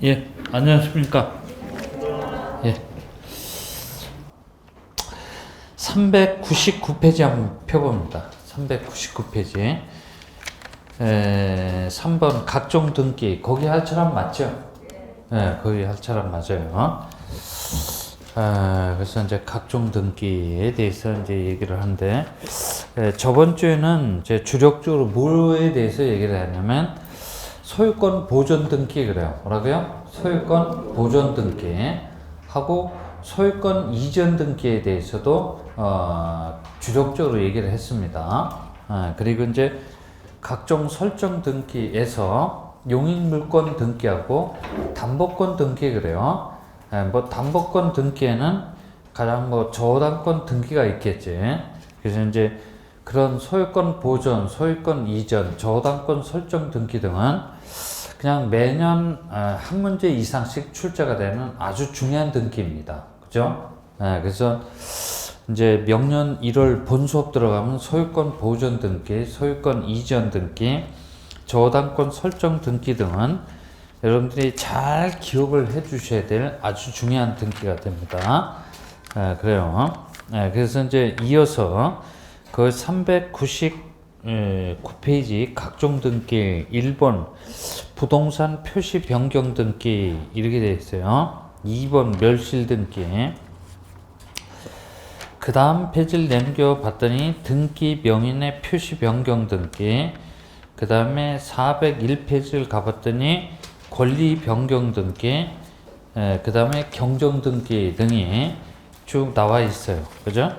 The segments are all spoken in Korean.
예, 안녕하십니까. 예. 399페이지 한번 펴봅니다. 399페이지. 3번 각종 등기. 거기 할 차람 맞죠? 예, 거기 할 차람 맞아요. 그래서 이제 각종 등기에 대해서 이제 얘기를 하는데, 저번 주에는 이제 주력적으로 뭐에 대해서 얘기를 하냐면, 소유권 보존 등기 그래요. 뭐라고요? 소유권 보존 등기 하고 소유권 이전 등기에 대해서도 주력적으로 얘기를 했습니다. 그리고 이제 각종 설정 등기에서 용익 물권 등기하고 담보권 등기 그래요. 뭐 담보권 등기에는 가장 뭐 저당권 등기가 있겠지. 그래서 이제 그런 소유권 보존, 소유권 이전, 저당권 설정 등기 등은 그냥 매년 한 문제 이상씩 출제가 되는 아주 중요한 등기입니다. 그죠? 그래서 이제 명년 1월 본 수업 들어가면 소유권 보존 등기, 소유권 이전 등기, 저당권 설정 등기 등은 여러분들이 잘 기억을 해 주셔야 될 아주 중요한 등기가 됩니다. 그래요. 그래서 이제 이어서 그 399페이지 각종 등기 1번 부동산 표시 변경 등기 이렇게 되어 있어요. 2번 멸실 등기. 그 다음 페이지를 넘겨봤더니 등기 명인의 표시 변경 등기. 그 다음에 401페이지를 가봤더니 권리 변경 등기. 그 다음에 경정 등기 등이 쭉 나와 있어요. 그죠?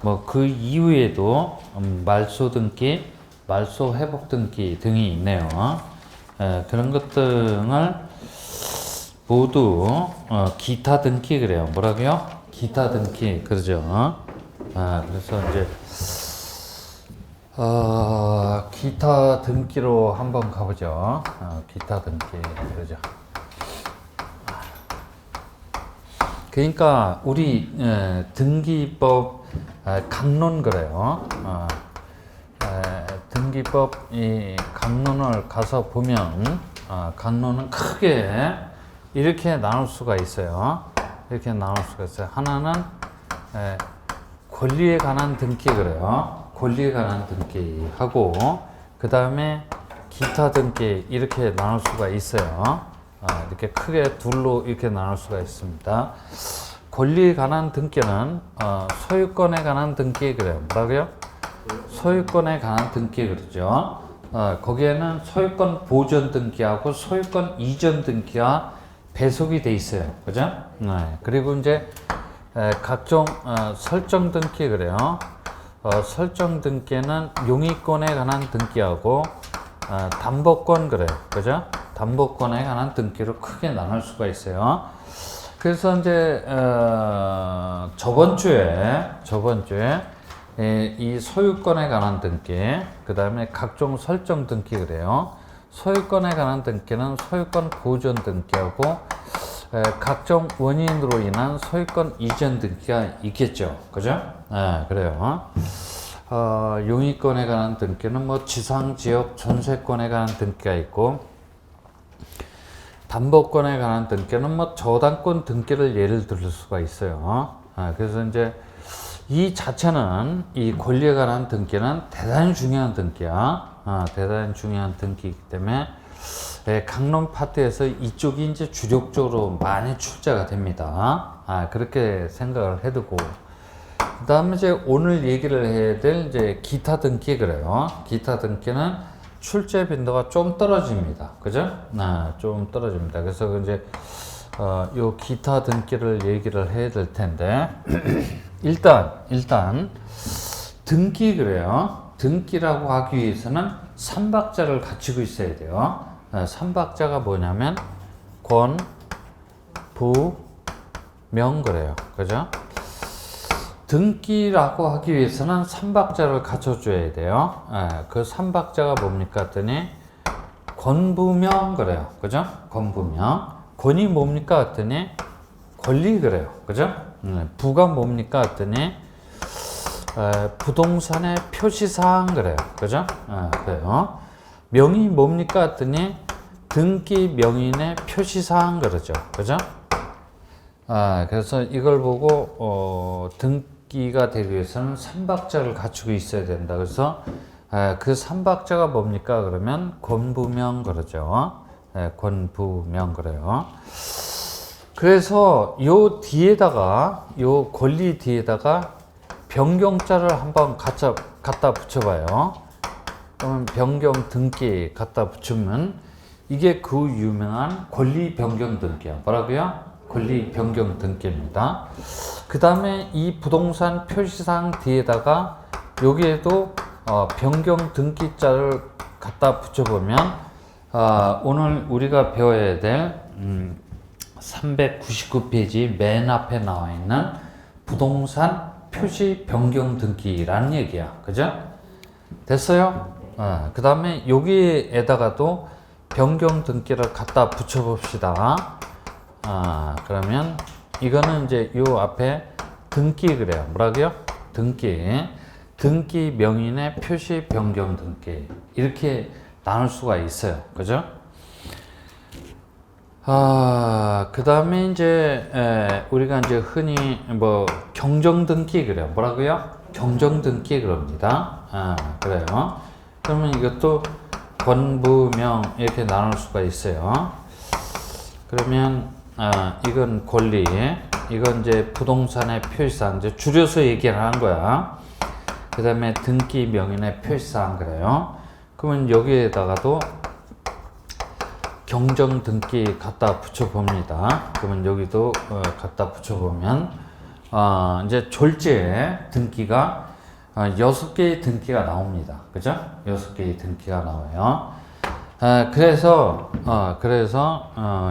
뭐 그 이후에도 말소 등기, 말소 회복 등기 등이 있네요. 그런 것 등을 모두 기타 등기 그래요. 뭐라고요? 기타 등기 그러죠. 그래서 이제 기타 등기로 한번 가보죠. 기타 등기 그러죠. 그러니까 우리 등기법 강론 그래요. 등기법 이 강론을 가서 보면 강론은 크게 이렇게 나눌 수가 있어요. 이렇게 나눌 수가 있어요. 하나는 권리에 관한 등기 그래요. 권리에 관한 등기하고 그 다음에 기타 등기 이렇게 나눌 수가 있어요. 이렇게 크게 둘로 이렇게 나눌 수가 있습니다. 권리에 관한 등기는 소유권에 관한 등기 그래요. 뭐라고요? 소유권에 관한 등기 그러죠. 거기에는 소유권 보존 등기하고 소유권 이전 등기가 배속이 돼 있어요. 그죠? 그리고 이제 각종 설정 등기 그래요. 설정 등기는 용익권에 관한 등기하고 담보권 그래요. 그죠? 담보권에 관한 등기로 크게 나눌 수가 있어요. 그래서 이제 저번 주에 이 소유권에 관한 등기, 그 다음에 각종 설정 등기 그래요. 소유권에 관한 등기는 소유권 보존 등기하고 각종 원인으로 인한 소유권 이전 등기가 있겠죠. 그죠? 그래요. 용익권에 관한 등기는 뭐 지상 지역 전세권에 관한 등기가 있고 담보권에 관한 등기는 뭐 저당권 등기를 예를 들 수가 있어요. 그래서 이제 이 자체는 이 권리에 관한 등기는 대단히 중요한 등기야. 대단히 중요한 등기이기 때문에 강론 파트에서 이쪽이 이제 주력적으로 많이 출제가 됩니다. 그렇게 생각을 해두고 그 다음에 이제 오늘 얘기를 해야 될 이제 기타 등기 그래요. 기타 등기는 출제 빈도가 좀 떨어집니다. 그죠? 좀 떨어집니다. 그래서 이제 요 기타 등기를 얘기를 해야 될 텐데 일단 등기 그래요. 등기라고 하기 위해서는 삼박자를 갖추고 있어야 돼요. 삼박자가 뭐냐면 권, 부, 명 그래요. 그죠? 등기라고 하기 위해서는 삼박자를 갖춰줘야 돼요. 그 삼박자가 뭡니까 했더니 권부명 그래요. 그죠? 권부명. 권이 뭡니까 했더니 권리 그래요. 그죠? 부가 뭡니까 했더니 부동산의 표시사항 그래요. 그죠? 그래요. 명이 뭡니까 했더니 등기 명인의 표시사항 그러죠. 그죠? 그래서 이걸 보고 등기가 되기 위해서는 3박자를 갖추고 있어야 된다. 그래서 그 3박자가 뭡니까? 그러면 권부명 그러죠. 권부명 그래요. 그래서 요 뒤에다가 요 권리 뒤에다가 변경자를 한번 갖다 붙여봐요. 그러면 변경 등기 갖다 붙이면 이게 그 유명한 권리 변경 등기야. 뭐라고요? 권리 변경 등기입니다. 그 다음에 이 부동산 표시사항 뒤에다가 여기에도 변경 등기자를 갖다 붙여보면 오늘 우리가 배워야 될 399페이지 맨 앞에 나와 있는 부동산 표시 변경 등기라는 얘기야. 그죠? 됐어요? 그 다음에 여기에다가도 변경 등기를 갖다 붙여 봅시다. 그러면 이거는 이제 요 앞에 등기 그래요. 뭐라고요? 등기 명인의 표시 변경 등기 이렇게 나눌 수가 있어요. 그죠? 그 다음에 이제 우리가 이제 흔히 뭐 경정 등기 그래요. 뭐라고요? 경정 등기 그럽니다. 그래요. 그러면 이것도 권부명 이렇게 나눌 수가 있어요. 그러면 이건 권리, 이건 이제 부동산의 표시사항, 이제 줄여서 얘기를 하는 거야. 그 다음에 등기 명인의 표시사항 그래요. 그러면 여기에다가도 경정 등기 갖다 붙여 봅니다. 그러면 여기도 갖다 붙여 보면 이제 졸지에 등기가 6개의 등기가 나옵니다. 그죠? 6개의 등기가 나와요. 그래서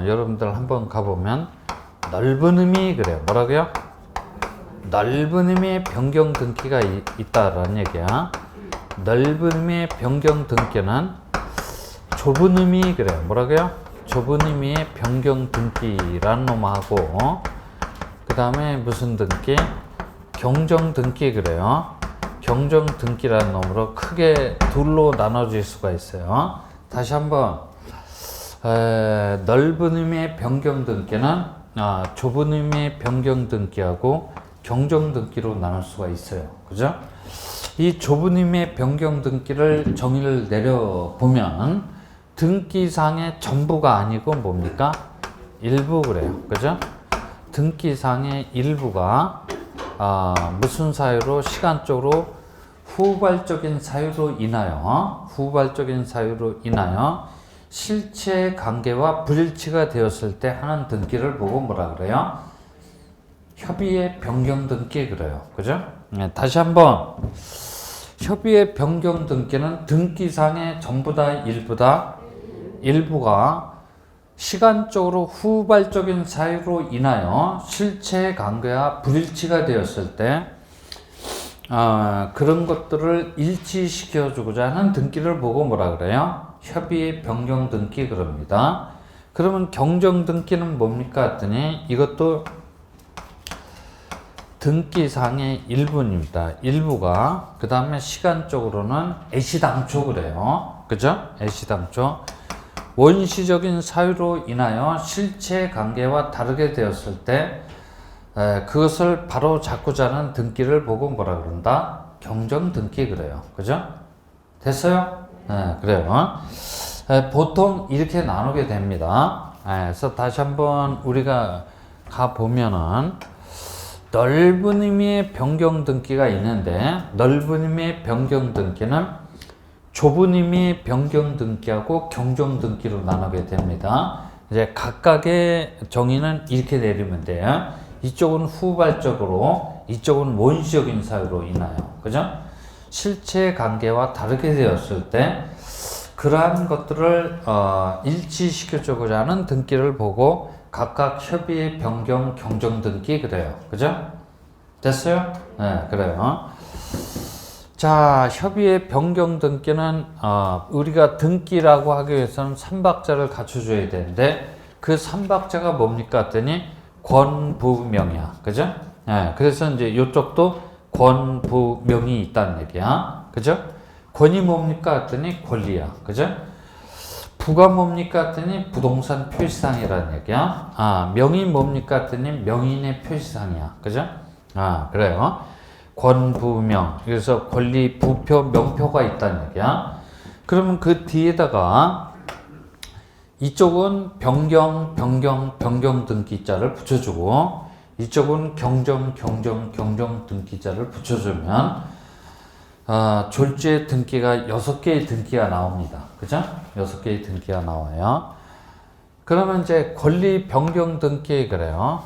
여러분들 한번 가보면 넓은 의미 그래요. 뭐라고요? 넓은 의미의 변경 등기가 있다라는 얘기야. 넓은 의미의 변경 등기는 좁은 의미 그래요. 뭐라고요? 좁은 의미의 변경 등기라는 놈하고 그 다음에 무슨 등기? 경정 등기 그래요. 경정 등기라는 놈으로 크게 둘로 나눠질 수가 있어요. 다시 한번 넓은 의미의 변경 등기는 좁은 의미의 변경 등기하고 경정 등기로 나눌 수가 있어요. 그죠? 이 좁은 의미의 변경 등기를 정의를 내려보면 등기상의 전부가 아니고 뭡니까? 일부 그래요. 그죠? 등기상의 일부가 무슨 사유로 시간적으로 후발적인 사유로 인하여 실체 관계와 불일치가 되었을 때 하는 등기를 보고 뭐라 그래요? 협의의 변경 등기 그래요. 그죠? 다시 한번 협의의 변경 등기는 등기상의 전부다 일부가 시간적으로 후발적인 사유로 인하여 실체 관계와 불일치가 되었을 때 그런 것들을 일치시켜 주고자 하는 등기를 보고 뭐라 그래요? 협의의 변경 등기 그럽니다. 그러면 경정 등기는 뭡니까 했더니 이것도 등기상의 일부입니다. 일부가 그 다음에 시간적으로는 애시당초 그래요. 그죠? 애시당초 원시적인 사유로 인하여 실체 관계와 다르게 되었을 때 그것을 바로 잡고자 하는 등기를 보고 뭐라 그런다? 경정 등기 그래요. 그죠? 됐어요? 그래요. 보통 이렇게 나누게 됩니다. 그래서 다시 한번 우리가 가보면은 넓은 의미의 변경 등기가 있는데 넓은 의미의 변경 등기는 좁은 의미의 변경 등기하고 경정 등기로 나누게 됩니다. 이제 각각의 정의는 이렇게 내리면 돼요. 이쪽은 후발적으로, 이쪽은 원시적인 사유로 인하여, 그죠? 실체 관계와 다르게 되었을 때 그러한 것들을 일치시켜주고자 하는 등기를 보고 각각 협의의 변경, 경정 등기 그래요. 그죠? 됐어요? 네, 그래요. 자, 협의의 변경 등기는 우리가 등기라고 하기 위해서는 3박자를 갖춰줘야 되는데 그 3박자가 뭡니까 했더니 권부명이야. 그죠? 네, 그래서 이제 이쪽도 권부명이 있다는 얘기야. 그죠? 권이 뭡니까 했더니 권리야. 그죠? 부가 뭡니까 했더니 부동산 표시상이라는 얘기야. 명의 뭡니까 했더니 명인의 표시상이야. 그죠? 그래요. 권부명. 그래서 권리 부표 명표가 있다는 얘기야. 그러면 그 뒤에다가 이쪽은 변경 등기자를 붙여주고 이쪽은 경정 등기자를 붙여주면 졸지의 등기가 6개의 등기가 나옵니다. 그죠? 6개의 등기가 나와요. 그러면 이제 권리 변경 등기 그래요.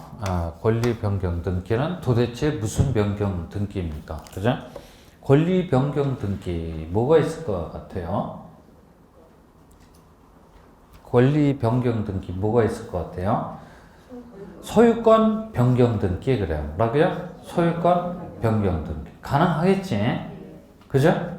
권리 변경 등기는 도대체 무슨 변경 등기입니까? 그죠? 권리 변경 등기 뭐가 있을 것 같아요? 권리 변경 등기 뭐가 있을 것 같아요? 소유권 변경 등기 그래요. 뭐라고요? 소유권 변경 등기. 가능하겠지? 그죠?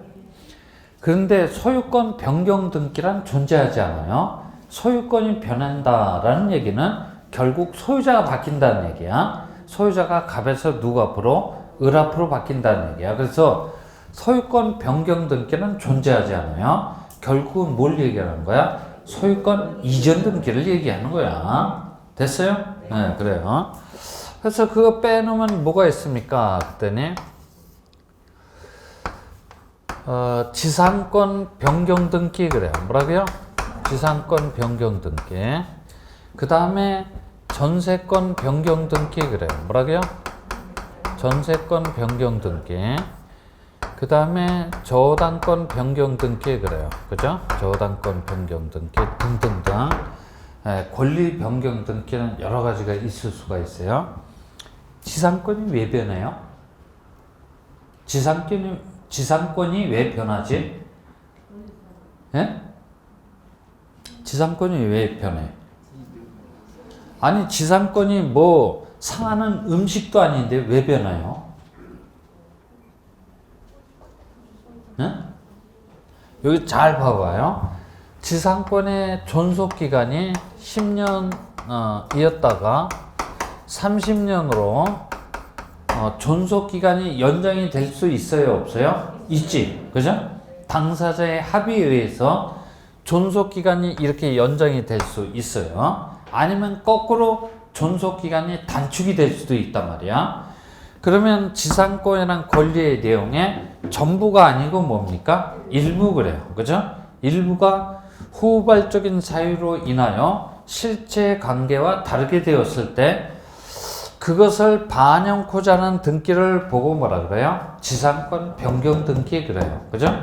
그런데 소유권 변경 등기란 존재하지 않아요. 소유권이 변한다라는 얘기는 결국 소유자가 바뀐다는 얘기야. 소유자가 갑에서 누구 앞으로? 을 앞으로 바뀐다는 얘기야. 그래서 소유권 변경 등기는 존재하지 않아요. 결국은 뭘 얘기하는 거야? 소유권 이전 등기를 얘기하는 거야. 됐어요? 네, 그래요. 그래서 그거 빼놓으면 뭐가 있습니까? 그랬더니 지상권 변경 등기 그래요. 뭐라고요? 지상권 변경 등기. 그 다음에 전세권 변경 등기 그래요. 뭐라고요? 전세권 변경 등기. 그 다음에 저당권 변경 등기 그래요. 그죠? 저당권 변경 등기 등등등. 권리 변경 등기는 여러 가지가 있을 수가 있어요. 지상권이 왜 변해요? 지상권이 왜 변하지? 예? 지상권이 왜 변해? 아니 지상권이 뭐 상하는 음식도 아닌데 왜 변해요? 예? 여기 잘 봐봐요. 지상권의 존속기간이 10년 이었다가 30년으로 존속기간이 연장이 될 수 있어요? 없어요? 있지. 그죠? 당사자의 합의에 의해서 존속기간이 이렇게 연장이 될 수 있어요. 아니면 거꾸로 존속기간이 단축이 될 수도 있단 말이야. 그러면 지상권이란 권리의 내용에 전부가 아니고 뭡니까? 일부 그래요. 그죠? 일부가 후발적인 사유로 인하여 실제 관계와 다르게 되었을 때 그것을 반영코자 하는 등기를 보고 뭐라 그래요? 지상권 변경 등기 그래요. 그죠?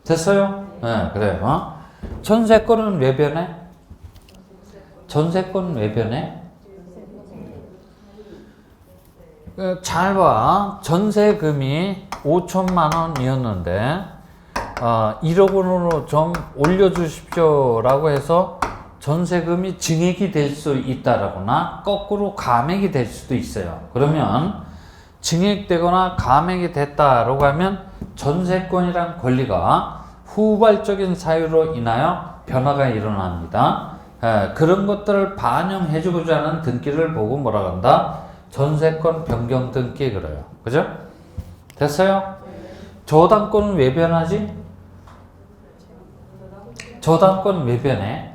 됐어요? 네, 그래요. 전세권은 왜 변해? 전세권은 왜 변해? 잘 봐. 전세금이 5천만 원이었는데 1억 원으로 좀 올려주십시오 라고 해서 전세금이 증액이 될 수 있다라거나 거꾸로 감액이 될 수도 있어요. 그러면 증액되거나 감액이 됐다라고 하면 전세권이란 권리가 후발적인 사유로 인하여 변화가 일어납니다. 그런 것들을 반영해주고자 하는 등기를 보고 뭐라 한다? 전세권 변경 등기 그래요. 그죠? 됐어요? 저당권은 왜 변하지? 저당권은 왜 변해?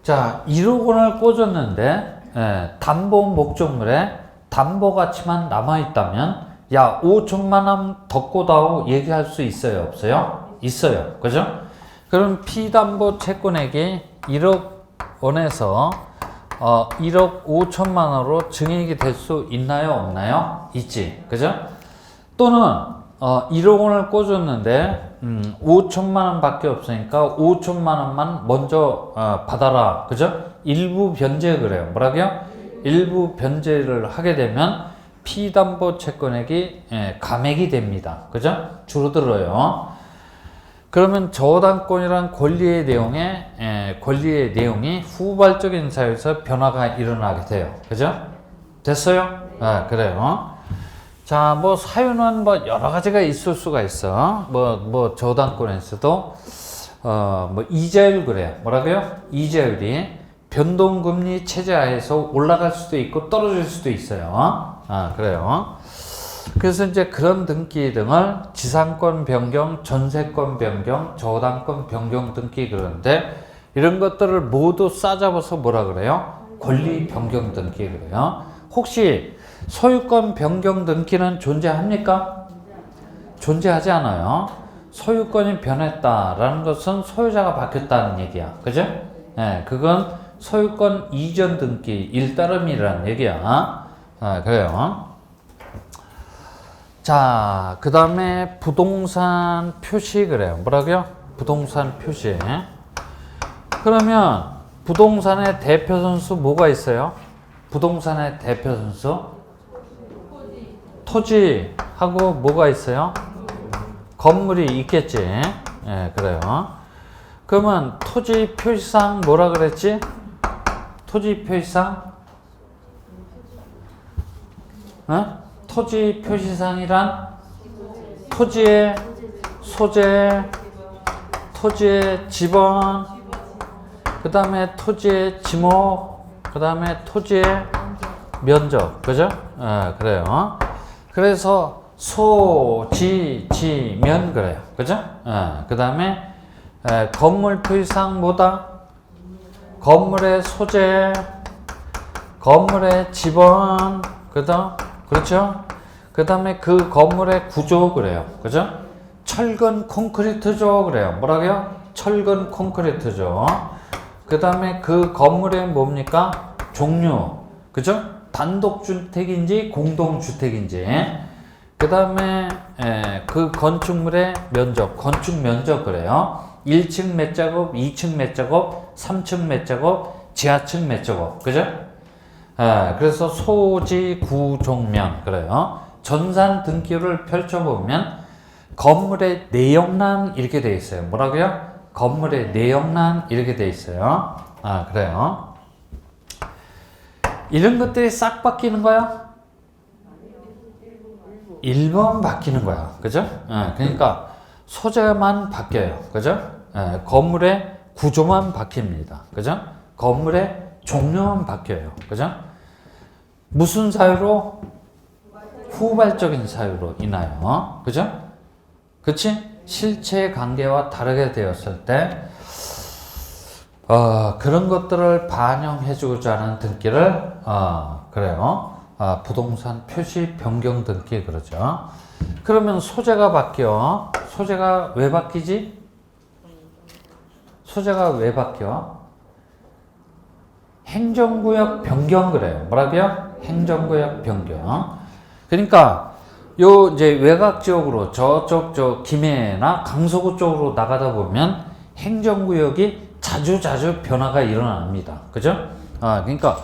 자, 1억 원을 꽂았는데 담보 목적물에 담보 가치만 남아있다면 야 5천만 원 더 꽂아오 얘기할 수 있어요? 없어요? 있어요. 그죠? 그럼 피담보 채권액이 1억 원에서 1억 5천만 원으로 증액이 될 수 있나요? 없나요? 있지. 그죠? 또는 1억 원을 꽂았는데 5천만 원 밖에 없으니까 5천만 원만 먼저 받아라. 그죠? 일부 변제 그래요. 뭐라고요? 일부 변제를 하게 되면 피담보 채권액이 감액이 됩니다. 그죠? 줄어들어요. 그러면 저당권이란 권리의 내용이 후발적인 사유에서 변화가 일어나게 돼요. 그죠? 됐어요? 그래요. 자, 뭐 사유는 뭐 여러 가지가 있을 수가 있어. 뭐 저당권에서도 뭐 이자율 그래요. 뭐라고요? 이자율이 변동금리 체제 하에서 올라갈 수도 있고 떨어질 수도 있어요. 그래요. 그래서 이제 그런 등기 등을 지상권 변경, 전세권 변경, 저당권 변경 등기 그러는데 이런 것들을 모두 싸잡아서 뭐라 그래요? 권리 변경 등기 그래요. 혹시 소유권 변경 등기는 존재합니까? 존재하지 않아요. 소유권이 변했다라는 것은 소유자가 바뀌었다는 얘기야. 그죠? 네, 그건 소유권 이전 등기 일따름이라는 얘기야. 그래요. 자, 그 다음에 부동산 표시 그래요. 뭐라고요? 부동산 표시. 그러면 부동산의 대표 선수 뭐가 있어요? 부동산의 대표 선수? 토지하고 뭐가 있어요? 건물이 있겠지. 예, 그래요. 그러면 토지 표시상 뭐라 그랬지? 토지 표시상? 토지 표시상이란 토지의 소재, 토지의 지번, 그 다음에 토지의 지목, 그 다음에 토지의 면적, 그죠? 그래요. 그래서 소, 지, 면 그래요. 그죠? 그 다음에 건물 표시상 뭐다? 건물의 소재, 건물의 지번, 그렇죠? 그 다음에 그 건물의 구조 그래요. 그죠? 철근 콘크리트죠 그래요. 뭐라고요? 철근 콘크리트죠. 그 다음에 그 건물의 뭡니까? 종류. 그죠? 단독주택인지 공동주택인지. 그 다음에 그 건축물의 면적, 건축 면적 그래요. 1층 몇 작업, 2층 몇 작업, 3층 몇 작업, 지하층 몇 작업. 그죠? 그래서 소지 구종면 그래요. 전산 등기를 펼쳐보면 건물의 내역란 이렇게 돼 있어요. 뭐라고요? 건물의 내역란 이렇게 돼 있어요. 그래요. 이런 것들이 싹 바뀌는 거야? 일부만 바뀌는 거야. 그죠? 그러니까 소재만 바뀌어요. 그죠? 건물의 구조만 바뀝니다. 그죠? 건물의 종류만 바뀌어요. 그죠? 무슨 사유로? 후발적인 사유로 인하여. 그죠? 그치? 실체 관계와 다르게 되었을 때, 그런 것들을 반영해주고자 하는 등기를, 그래요. 부동산 표시 변경 등기 그러죠. 그러면 소재가 바뀌어. 소재가 왜 바뀌지? 소재가 왜 바뀌어? 행정구역 변경 그래요. 뭐라고요? 행정구역 변경. 그러니까 요 이제 외곽 지역으로 저쪽 김해나 강서구 쪽으로 나가다 보면 행정구역이 자주 변화가 일어납니다. 그죠? 그러니까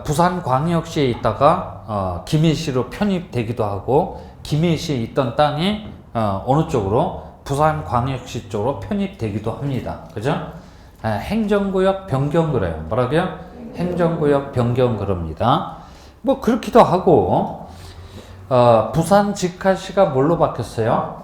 부산광역시에 있다가 김해시로 편입되기도 하고 김해시에 있던 땅이 어느 쪽으로 부산광역시 쪽으로 편입되기도 합니다. 그죠? 행정구역 변경 그래요. 뭐라고요? 행정구역 변경 그럽니다. 뭐 그렇기도 하고 부산직할시가 뭘로 바뀌었어요?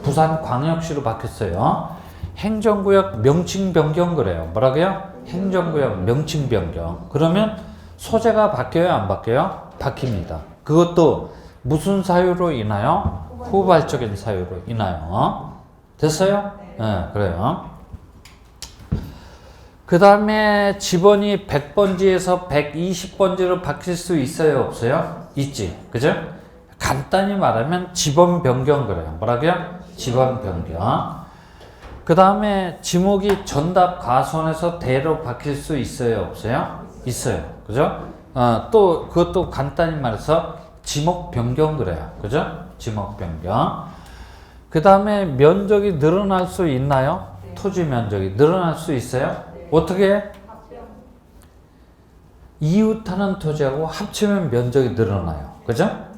부산광역시로 바뀌었어요. 행정구역 명칭 변경 그래요. 뭐라고요? 행정구역 명칭 변경. 그러면 소재가 바뀌어요? 안 바뀌어요? 바뀝니다. 그것도 무슨 사유로 인하여? 후발적인 사유로 인하여. 됐어요? 네, 그래요. 그 다음에 지번이 100번지에서 120번지로 바뀔 수 있어요? 없어요? 있지. 그죠? 간단히 말하면 지번 변경 그래요. 뭐라고요? 지번 변경. 그 다음에 지목이 전답 가선에서 대로 바뀔 수 있어요? 없어요? 있어요. 그죠? 또 그것도 간단히 말해서 지목 변경 그래요. 그죠? 지목 변경. 그 다음에 면적이 늘어날 수 있나요? 토지 면적이 늘어날 수 있어요? 어떻게? 이웃하는 토지하고 합치면 면적이 늘어나요. 그죠?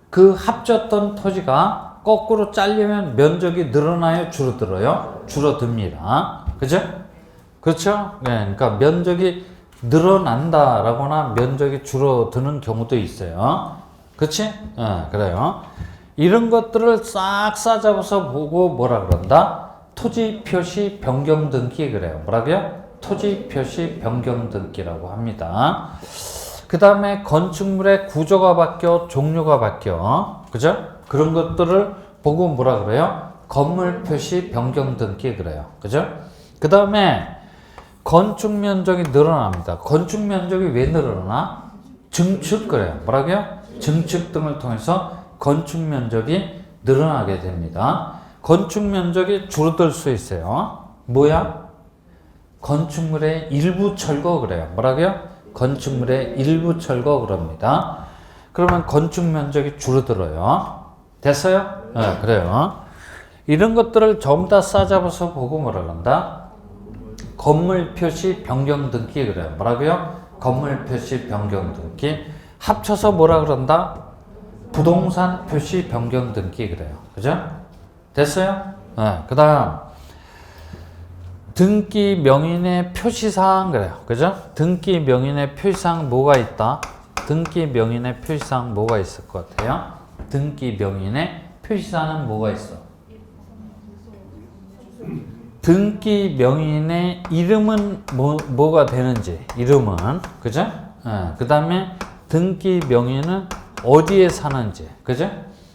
그 합쳤던 토지가 거꾸로 잘리면 면적이 늘어나요? 줄어들어요? 줄어듭니다. 그죠? 그렇죠? 네, 그러니까 면적이 늘어난다라거나 면적이 줄어드는 경우도 있어요. 그렇지? 네, 그래요. 이런 것들을 싹 싸잡아서 보고 뭐라 그런다? 토지 표시 변경 등기 그래요. 뭐라고요? 토지 표시 변경 등기라고 합니다. 그 다음에 건축물의 구조가 바뀌어, 종류가 바뀌어. 그죠? 그런 것들을 보고 뭐라 그래요? 건물 표시 변경 등기 그래요. 그죠? 그 다음에 건축 면적이 늘어납니다. 건축 면적이 왜 늘어나? 증축 그래요. 뭐라고요? 증축 등을 통해서 건축 면적이 늘어나게 됩니다. 건축 면적이 줄어들 수 있어요. 뭐야? 건축물의 일부 철거 그래요. 뭐라고요? 건축물의 일부 철거 그럽니다. 그러면 건축 면적이 줄어들어요. 됐어요? 네, 그래요. 이런 것들을 전부 다 싸잡아서 보고 뭐라 그런다? 건물 표시 변경 등기 그래요. 뭐라고요? 건물 표시 변경 등기. 합쳐서 뭐라 그런다? 부동산 표시 변경 등기 그래요. 그죠? 됐어요? 네, 그 다음 등기 명인의 표시사항 그래요. 그죠? 등기 명인의 표시사항 뭐가 있다? 등기 명인의 표시사항 뭐가 있을 것 같아요? 등기 명인의 표시사항은 뭐가 있어? 등기 명인의 이름은 뭐가 되는지 이름은 그죠? 그 다음에 등기 명인은 어디에 사는지 그죠?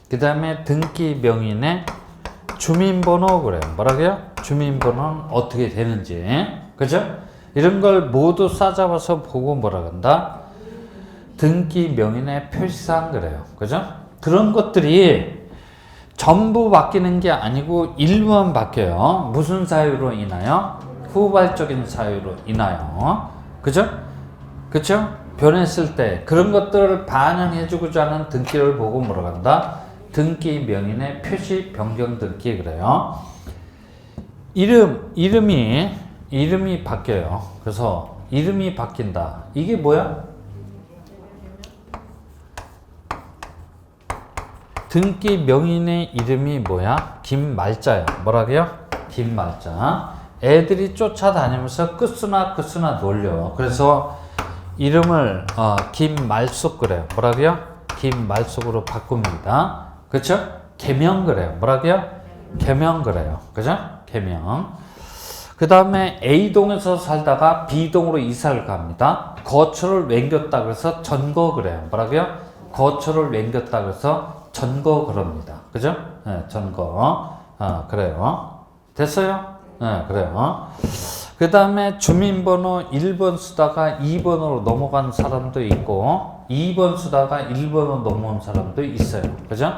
그 다음에 등기 명인의 주민번호 그래요. 뭐라고요? 주민번호는 어떻게 되는지 그죠? 이런 걸 모두 싸잡아서 보고 뭐라 한다? 등기 명인의 표시사항 그래요. 그죠? 그런 것들이 전부 바뀌는 게 아니고 일부만 바뀌어요. 무슨 사유로 인하여? 후발적인 사유로 인하여. 그죠? 그쵸? 변했을 때 그런 것들을 반영해주고자 하는 등기를 보고 뭐라고 한다? 등기 명인의 표시 변경 등기 그래요. 이름이 바뀌어요. 그래서 이름이 바뀐다. 이게 뭐야? 등기 명인의 이름이 뭐야? 김말자야. 뭐라고요? 김말자. 애들이 쫓아다니면서 끝수나 놀려. 그래서 이름을 김말숙 그래요. 뭐라고요? 김말숙으로 바꿉니다. 그쵸? 개명 그래요. 뭐라고요? 개명 그래요. 그죠? 개명. 그 다음에 A동에서 살다가 B동으로 이사를 갑니다. 거처를 옮겼다 그래서 전거 그래요. 뭐라고요? 거처를 옮겼다 그래서 전거 그럽니다. 그죠? 네, 전거. 그래요. 됐어요? 네, 그래요. 그 다음에 주민번호 1번 쓰다가 2번으로 넘어간 사람도 있고 2번 쓰다가 1번으로 넘어온 사람도 있어요. 그죠?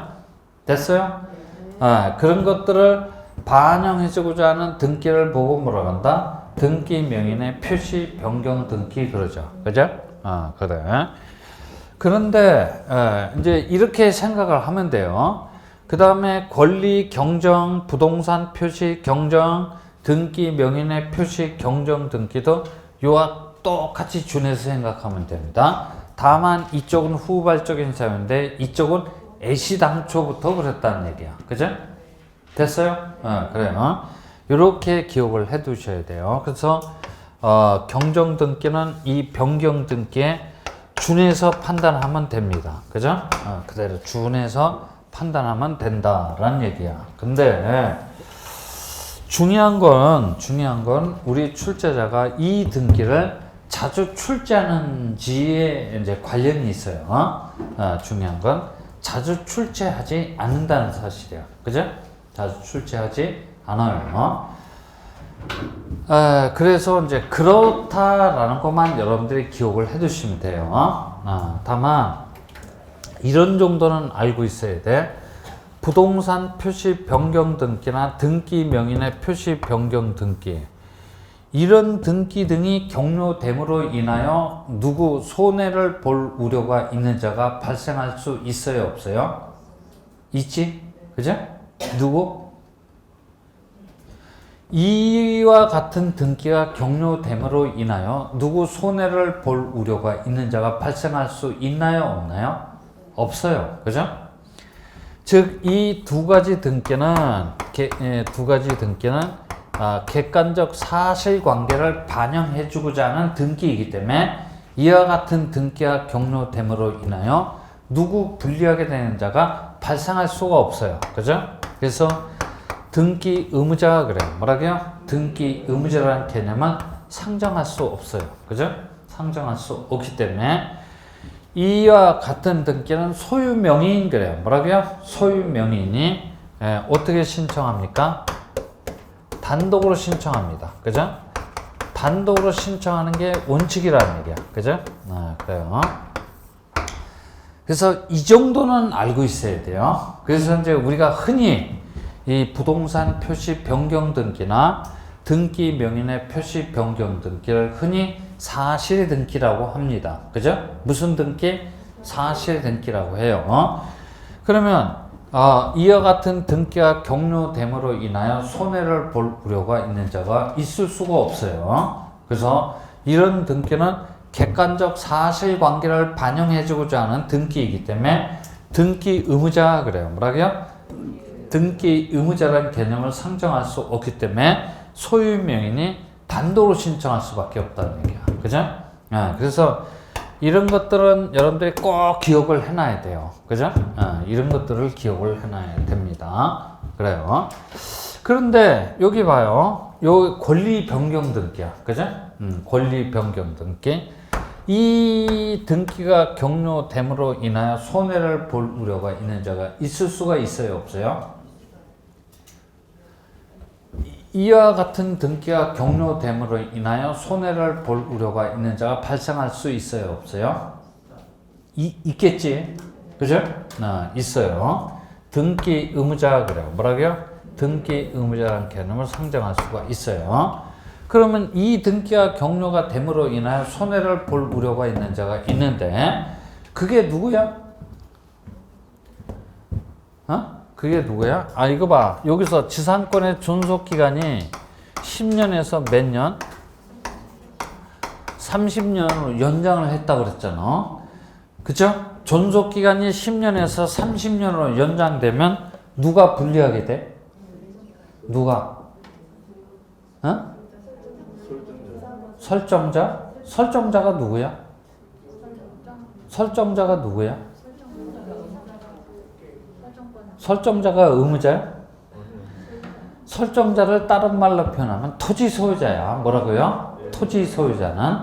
됐어요? 그런 것들을 반영해주고자 하는 등기를 보고 뭐라고 한다? 등기 명인의 표시 변경 등기 그러죠. 그죠? 그래. 그런데 이제 이렇게 생각을 하면 돼요. 그 다음에 권리 경정, 부동산 표시 경정, 등기 명인의 표시 경정 등기도 요와 똑같이 준해서 생각하면 됩니다. 다만 이쪽은 후발적인 사유인데 이쪽은 애시당초부터 그랬다는 얘기야. 그죠? 됐어요? 그래요. 이렇게 기억을 해 두셔야 돼요. 그래서 경정 등기는 이 변경 등기에 준해서 판단하면 됩니다. 그죠? 그대로 준해서 판단하면 된다라는 얘기야. 근데 중요한 건 우리 출제자가 이 등기를 자주 출제하는지에 이제 관련이 있어요. 중요한 건 자주 출제하지 않는다는 사실이야. 그죠? 자주 출제하지 않아요. 그래서 이제 그렇다라는 것만 여러분들이 기억을 해 두시면 돼요. 다만 이런 정도는 알고 있어야 돼. 부동산 표시 변경 등기나 등기 명인의 표시 변경 등기 이런 등기 등이 경로됨으로 인하여 누구 손해를 볼 우려가 있는 자가 발생할 수 있어요, 없어요? 있지? 그죠? 누구? 이와 같은 등기가 경로됨으로 인하여 누구 손해를 볼 우려가 있는 자가 발생할 수 있나요, 없나요? 없어요. 그죠? 즉, 이 두 가지 등기는 객관적 사실관계를 반영해주고자 하는 등기이기 때문에 이와 같은 등기가 경로됨으로 인하여 누구 불리하게 되는 자가 발생할 수가 없어요. 그죠? 그래서 등기 의무자가 그래요. 뭐라고요? 등기 의무자라는 개념은 상정할 수 없어요. 그죠? 상정할 수 없기 때문에 이와 같은 등기는 소유 명의인 그래요. 뭐라고요? 소유 명의인이 어떻게 신청합니까? 단독으로 신청합니다. 그죠? 단독으로 신청하는 게 원칙이라는 얘기야. 그죠? 그래요. 그래서 이 정도는 알고 있어야 돼요. 그래서 이제 우리가 흔히 이 부동산 표시 변경 등기나 등기 명인의 표시 변경 등기를 흔히 사실 등기라고 합니다. 그죠? 무슨 등기? 사실 등기라고 해요. 그러면 이와 같은 등기가 격려됨으로 인하여 손해를 볼 우려가 있는 자가 있을 수가 없어요. 그래서 이런 등기는 객관적 사실관계를 반영해주고자 하는 등기이기 때문에 등기 의무자 그래요. 뭐라고요? 등기 의무자라는 개념을 상정할 수 없기 때문에 소유 명인이 단독으로 신청할 수밖에 없다는 얘기야. 그죠? 그래서 이런 것들은 여러분들이 꼭 기억을 해놔야 돼요. 그죠? 이런 것들을 기억을 해놔야 됩니다. 그래요. 그런데 여기 봐요. 요 권리 변경 등기야. 그죠? 권리 변경 등기. 이 등기가 격려됨으로 인하여 손해를 볼 우려가 있는 자가 있을 수가 있어요? 없어요? 이와 같은 등기가 격려됨으로 인하여 손해를 볼 우려가 있는 자가 발생할 수 있어요? 없어요? 있겠지? 그죠? 있어요. 등기 의무자 그래요. 뭐라고요? 등기 의무자라는 개념을 상정할 수가 있어요. 그러면 이 등기가 격려가 됨으로 인하여 손해를 볼 우려가 있는 자가 있는데 그게 누구야? 그게 누구야? 이거 봐. 여기서 지상권의 존속기간이 10년에서 몇 년? 30년으로 연장을 했다 그랬잖아. 그쵸? 존속기간이 10년에서 30년으로 연장되면 누가 불리하게 돼? 누가? 설정자? 설정자가 누구야? 설정자가 누구야? 설정자가 의무자야? 설정자를 다른 말로 표현하면 토지 소유자야. 뭐라고요? 토지 소유자는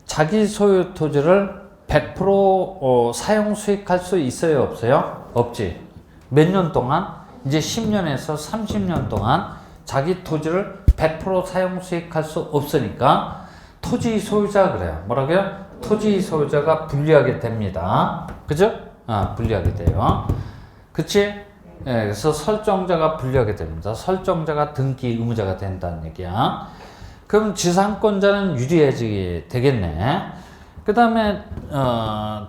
자기 소유 토지를 100% 사용 수익할 수 있어요? 없어요? 없지. 몇 년 동안? 이제 10년에서 30년 동안 자기 토지를 100% 사용 수익할 수 없으니까 토지 소유자 그래요. 뭐라고요? 토지 소유자가 불리하게 됩니다. 그죠? 불리하게 돼요. 그치? 그래서 설정자가 불리하게 됩니다. 설정자가 등기 의무자가 된다는 얘기야. 그럼 지상권자는 유리해지게 되겠네. 그 다음에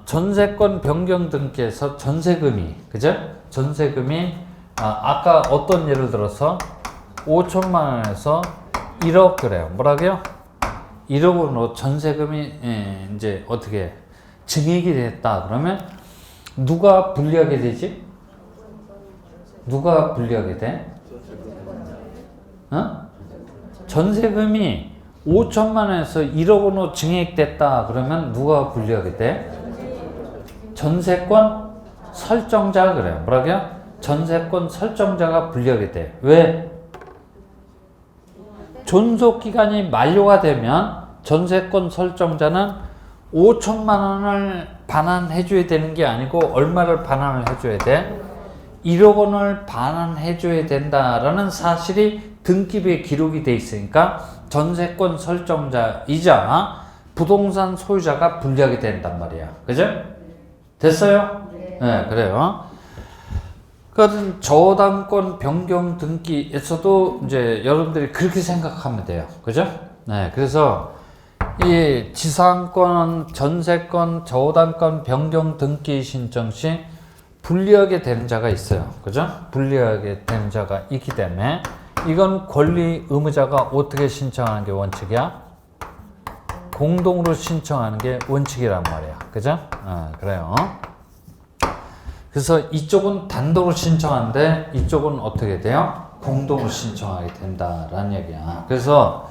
전세권 변경 등기에서 전세금이, 그죠? 전세금이 아까 어떤 예를 들어서 5천만 원에서 1억 그래요. 뭐라고요? 1억 원으로 전세금이 이제 어떻게 증액이 됐다 그러면 누가 불리하게 되지? 누가 불리하게 돼? 전세금이 5천만 원에서 1억 원으로 증액됐다 그러면 누가 불리하게 돼? 전세권 설정자 그래요. 뭐라고요? 전세권 설정자가 불리하게 돼. 왜? 존속기간이 만료가 되면 전세권 설정자는 5천만 원을 반환해 줘야 되는 게 아니고 얼마를 반환을 해 줘야 돼? 1억 원을 반환해 줘야 된다라는 사실이 등기부에 기록이 돼 있으니까 전세권 설정자이자 부동산 소유자가 불리하게 된단 말이야. 그죠? 됐어요? 네, 그래요. 그것은 저당권 변경 등기에서도 이제 여러분들이 그렇게 생각하면 돼요. 그죠? 네, 그래서 이 지상권, 전세권, 저당권 변경 등기 신청 시 불리하게 되는 자가 있어요. 그죠? 불리하게 되는 자가 있기 때문에 이건 권리 의무자가 어떻게 신청하는 게 원칙이야? 공동으로 신청하는 게 원칙이란 말이야. 그죠? 그래요. 그래서 이쪽은 단독으로 신청하는데 이쪽은 어떻게 돼요? 공동으로 신청하게 된다라는 얘기야. 그래서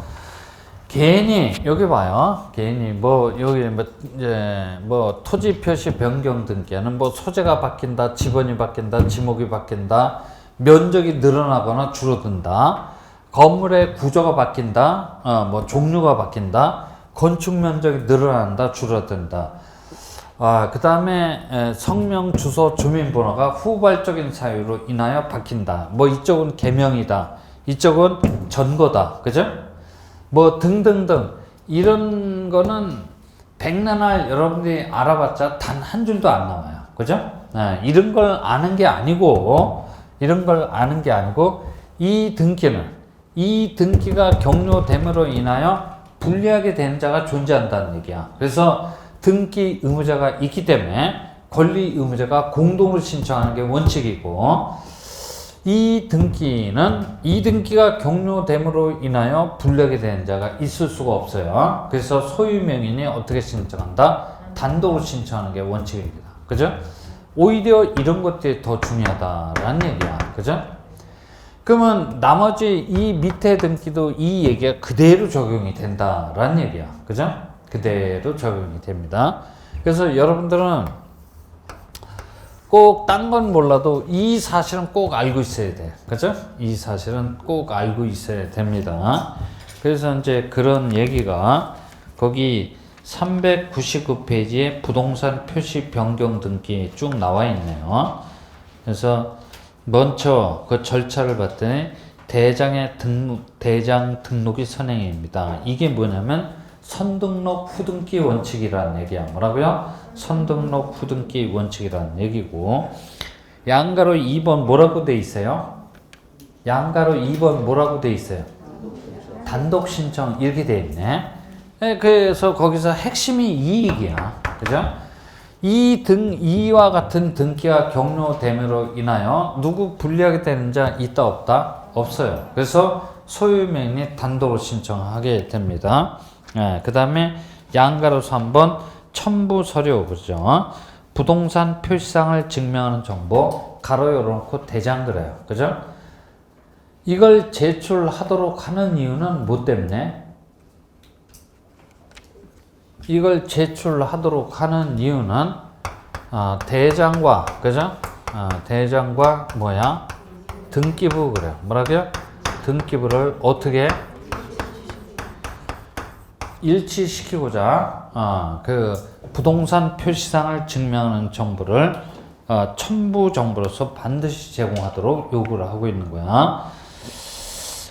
개인이 여기 봐요. 개인이 여기 이제 토지 표시 변경 등기에는 소재가 바뀐다, 지번이 바뀐다, 지목이 바뀐다, 면적이 늘어나거나 줄어든다, 건물의 구조가 바뀐다, 종류가 바뀐다, 건축 면적이 늘어난다, 줄어든다. 그 다음에 성명, 주소, 주민번호가 후발적인 사유로 인하여 바뀐다. 뭐 이쪽은 개명이다. 이쪽은 전거다. 그죠? 뭐 등등등 이런 거는 백년할 여러분들이 알아봤자 단 한 줄도 안 나와요. 그죠? 이런 걸 아는 게 아니고 이 등기가 경로됨으로 인하여 불리하게 된 자가 존재한다는 얘기야. 그래서 등기 의무자가 있기 때문에 권리 의무자가 공동으로 신청하는 게 원칙이고, 이 등기가 경로됨으로 인하여 불리하게 되는 자가 있을 수가 없어요. 그래서 소유명인이 어떻게 신청한다? 단독으로 신청하는 게 원칙입니다. 그죠? 오히려 이런 것들이 더 중요하다라는 얘기야. 그죠? 그러면 나머지 이 밑에 등기도 이 얘기가 그대로 적용이 된다라는 얘기야. 그죠? 그대로 적용이 됩니다. 그래서 여러분들은 꼭 딴 건 몰라도 이 사실은 꼭 알고 있어야 돼. 그죠? 이 사실은 꼭 알고 있어야 됩니다. 그래서 이제 그런 얘기가 거기 399페이지에 부동산 표시 변경 등기 쭉 나와 있네요. 그래서 먼저 그 절차를 봤더니 대장 등록이 선행입니다. 이게 뭐냐면 선등록 후등기 원칙이라는 얘기야. 뭐라고요? 선등록 후등기 원칙이라는 얘기고, 양가로 2번 뭐라고 돼 있어요? 양가로 2번 뭐라고 돼 있어요? 단독 신청 이렇게 돼 있네. 그래서 거기서 핵심이 이 얘기야. 그죠? 이와 같은 등기가 경로됨으로 인하여 누구 불리하게 되는 자 있다 없다? 없어요. 그래서 소유명인이 단독으로 신청하게 됩니다. 그 다음에 양가로 3번 첨부 서류, 그죠? 부동산 표시상을 증명하는 정보 가로 열어놓고 대장 그래요. 그죠? 이걸 제출하도록 하는 이유는 뭐 때문에? 이걸 제출하도록 하는 이유는 대장과, 그죠? 대장과 뭐야? 등기부 그래요. 뭐라고요? 등기부를 어떻게 일치시키고자 그 부동산 표시상을 증명하는 정보를 첨부 정보로서 반드시 제공하도록 요구를 하고 있는 거야.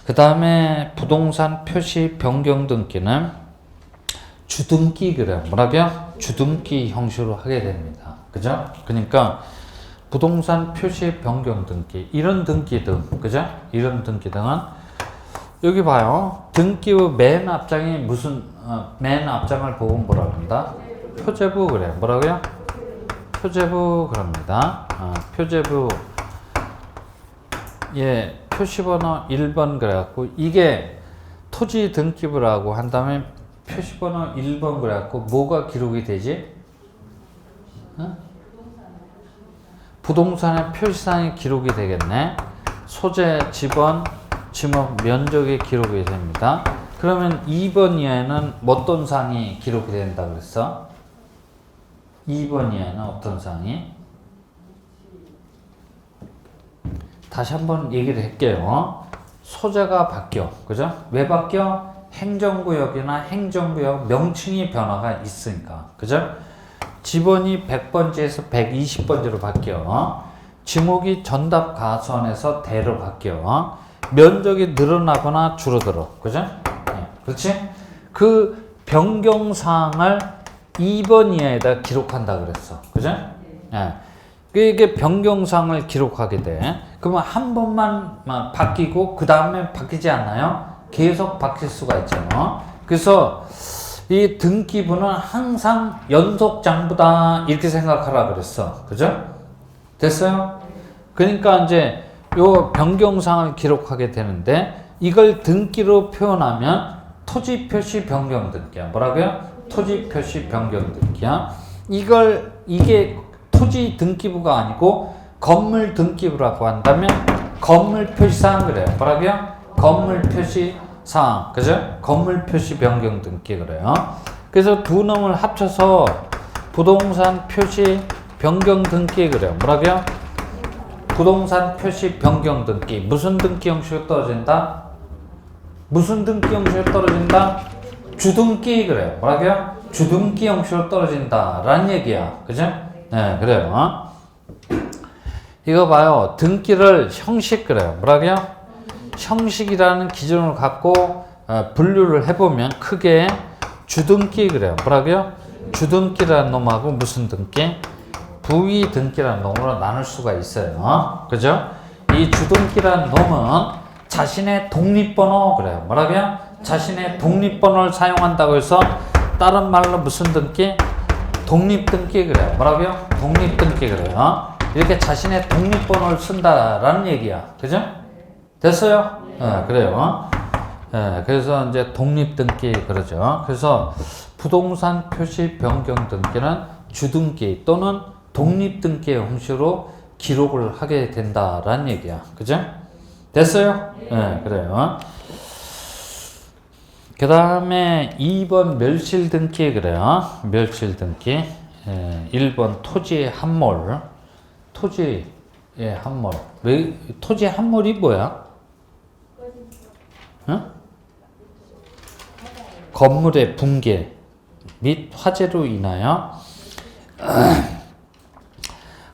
그 다음에 부동산 표시 변경 등기는 주등기 그래요. 뭐라고요? 주등기 형식으로 하게 됩니다. 그죠? 그러니까 부동산 표시 변경 등기 이런 등기 등, 그죠? 이런 등기 등은 여기 봐요. 등기부 맨 앞장이 맨 앞장을 보고 뭐라 그런다? 표제부 그래. 뭐라고요? 표제부 그럽니다. 표제부 표시번호 1번 그래갖고 이게 토지 등기부라고 한 다음에 표시번호 1번 그래갖고 뭐가 기록이 되지? 부동산의 표시상이 기록이 되겠네. 소재, 지번, 지목, 면적이 기록이 됩니다. 그러면 2번 이하에는 어떤 사항이 기록이 된다 그랬어? 2번 이하에는 어떤 사항이? 다시 한번 얘기를 할게요. 소재가 바뀌어. 그죠? 왜 바뀌어? 행정구역이나 행정구역 명칭이 변화가 있으니까. 그죠? 지번이 100번지에서 120번지로 바뀌어. 지목이 전답 가선에서 대로 바뀌어. 면적이 늘어나거나 줄어들어. 그죠? 네, 그렇지? 그 변경사항을 2번 이하에다 기록한다 그랬어. 그죠? 네. 이게 변경사항을 기록하게 돼. 그러면 한 번만 바뀌고 그 다음에 바뀌지 않나요? 계속 바뀔 수가 있잖아. 그래서 이 등기부는 항상 연속장부다 이렇게 생각하라 그랬어. 그죠? 됐어요? 그러니까 이제 요 변경사항을 기록하게 되는데 이걸 등기로 표현하면 토지표시 변경 등기야. 뭐라고요? 토지표시 변경 등기야. 이게 토지 등기부가 아니고 건물 등기부라고 한다면 건물 표시사항 그래요. 뭐라고요? 건물 표시사항. 그죠? 건물 표시 변경 등기 그래요. 그래서 두 놈을 합쳐서 부동산 표시 변경 등기 그래요. 뭐라고요? 부동산 표시 변경 등기. 무슨 등기 형식으로 떨어진다? 무슨 등기 형식으로 떨어진다? 주등기 그래요. 뭐라고요? 주등기 형식으로 떨어진다라는 얘기야. 그죠? 네, 그래요. 이거 봐요. 등기를 형식 그래요. 뭐라고요? 형식이라는 기준을 갖고 분류를 해보면 크게 주등기 그래요. 뭐라고요? 주등기라는 놈하고 무슨 등기? 부위 등기라는 놈으로 나눌 수가 있어요. 그죠? 이 주등기라는 놈은 자신의 독립번호 그래요. 뭐라고요? 자신의 독립번호를 사용한다고 해서 다른 말로 무슨 등기? 독립등기 그래요. 뭐라고요? 독립등기 그래요. 이렇게 자신의 독립번호를 쓴다라는 얘기야. 그죠? 됐어요? 네, 그래요. 네, 그래서 이제 독립등기 그러죠. 그래서 부동산 표시 변경 등기는 주등기 또는 독립등기의 형식으로 기록을 하게 된다라는 얘기야. 그죠? 됐어요? 네, 그래요. 그 다음에 2번 멸실등기 그래요. 멸실등기. 1번 토지의 함몰. 토지의 함몰. 왜, 토지의 함몰이 뭐야? 응? 건물의 붕괴 및 화재로 인하여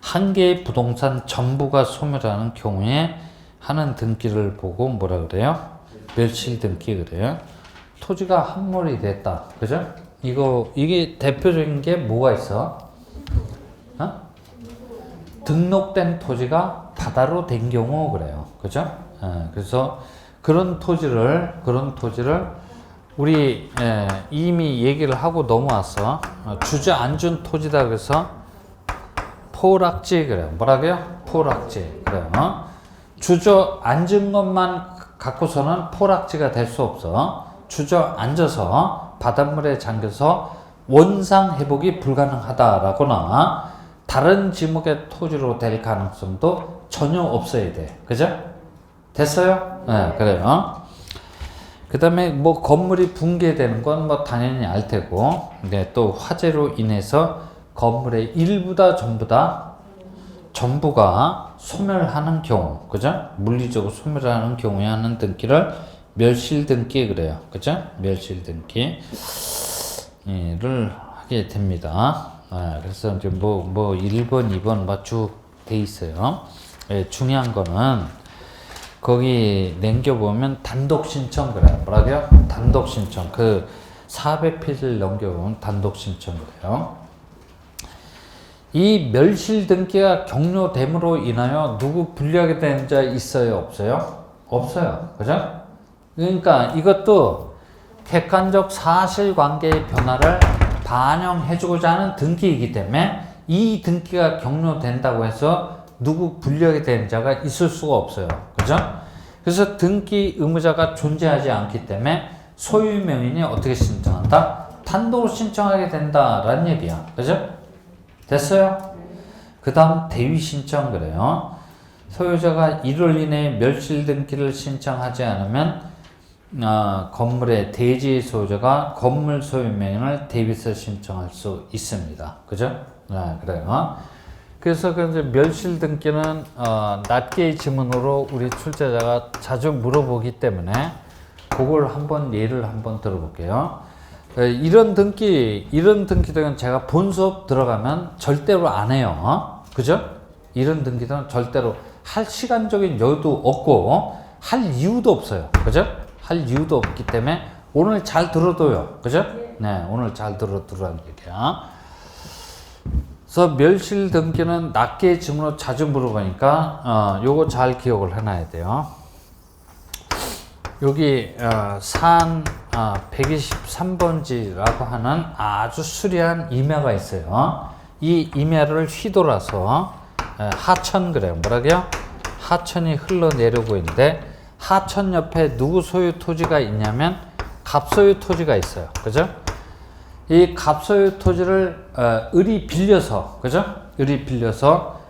한 개의 부동산 전부가 소멸하는 경우에 하는 등기를 보고 뭐라 그래요? 멸실등기 그래요. 토지가 함몰이 됐다. 그죠? 이게 대표적인 게 뭐가 있어? 어? 등록된 토지가 바다로 된 경우 그래요. 그죠? 그래서 그런 토지를 우리 이미 얘기를 하고 넘어왔어. 주저앉은 토지다 그래서 포락지 그래요. 뭐라고요? 포락지 그래요. 주저앉은 것만 갖고서는 포락지가 될 수 없어. 주저앉아서 바닷물에 잠겨서 원상 회복이 불가능하다라거나 다른 지목의 토지로 될 가능성도 전혀 없어야 돼. 그죠? 됐어요? 네, 그래요. 그 다음에 뭐 건물이 붕괴되는 건 뭐 당연히 알 테고, 네, 또 화재로 인해서 건물의 일부다 전부가 소멸하는 경우, 그죠? 물리적으로 소멸하는 경우에 하는 등기를 멸실등기 그래요. 그죠? 멸실등기를 하게 됩니다. 그래서 이제 뭐 1번, 2번 막 쭉 돼 있어요. 중요한 거는 거기 남겨보면 단독신청 그래요. 뭐라고요? 단독신청. 그 400페이지를 넘겨보면 단독신청 그래요. 이 멸실등기가 격려됨으로 인하여 누구 불리하게 되는 자 있어요? 없어요? 없어요. 그죠? 그러니까 이것도 객관적 사실관계의 변화를 반영해주고자 하는 등기이기 때문에 이 등기가 격려된다고 해서 누구 불리하게 되는 자가 있을 수가 없어요. 그죠? 그래서 등기 의무자가 존재하지 않기 때문에 소유 명인이 어떻게 신청한다? 단독으로 신청하게 된다라는 얘기야. 그죠? 됐어요? 그 다음 대위 신청 그래요. 소유자가 1월 이내에 멸실 등기를 신청하지 않으면 건물의 대지 소유자가 건물 소유 명인을 대위해서 신청할 수 있습니다. 그죠? 그래요. 그래서 그 멸실 등기는 낱개의 지문으로 우리 출제자가 자주 물어보기 때문에 그걸 한번 예를 한번 들어볼게요. 이런 등기들은 제가 본 수업 들어가면 절대로 안 해요. 그죠? 이런 등기들은 절대로 할 시간적인 여유도 없고 할 이유도 없어요. 그죠? 할 이유도 없기 때문에 오늘 잘 들어둬요. 그죠? 네, 오늘 잘 들어두라는 얘기야. 그래서 멸실 등기는 낱개의 지문으로 자주 물어보니까 요거 잘 기억을 해놔야 돼요. 여기 사안 123번지라고 하는 아주 수려한 임야가 있어요. 이 임야를 휘돌아서 하천 그래요. 뭐라고요? 하천이 흘러내려고 있는데 하천 옆에 누구 소유 토지가 있냐면 갑소유 토지가 있어요. 그죠? 이 갑소유 토지를 을이 빌려서, 그죠? 을이 빌려서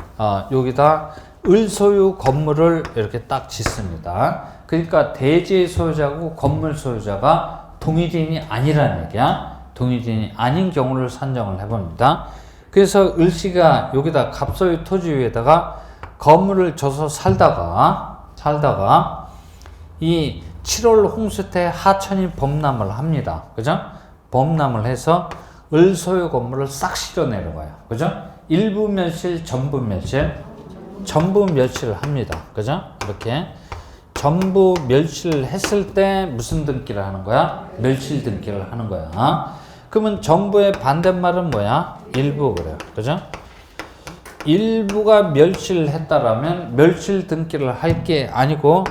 여기다 을소유 건물을 이렇게 딱 짓습니다. 그러니까 대지 소유자고 건물 소유자가 동일인이 아니라는 얘기야. 동일인이 아닌 경우를 산정을 해봅니다. 그래서 을씨가 여기다 갑소유 토지 위에다가 건물을 져서 살다가 이 7월 홍수 때 하천이 범람을 합니다. 그죠? 범람을 해서 을 소유 건물을 싹 실어내는 거예요. 그죠? 일부 멸실, 전부 멸실, 전부 멸실을 합니다. 그죠? 이렇게 전부 멸실을 했을 때 무슨 등기를 하는 거야? 멸실 등기를 하는 거야. 그러면 전부의 반대말은 뭐야? 일부 그래요. 그죠? 일부가 멸실을 했다라면 멸실 등기를 할 게 아니고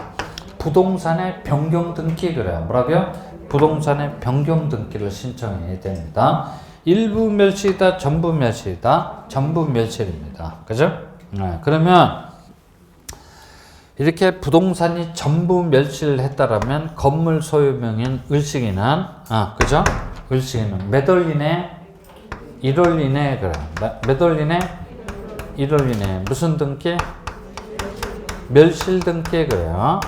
부동산의 변경 등기 그래요. 뭐라고요? 부동산의 변경 등기를 신청해야 됩니다. 일부 멸실이다, 전부 멸실이다, 전부 멸실입니다. 그죠? 그러면 이렇게 부동산이 전부 멸실을 했다라면 건물 소유명인 을식이는 그죠? 을식이는 몇 월 이내? 1월 이내 그래. 몇 월 이내? 1월 이내 무슨 등기? 멸실 등기 그래요.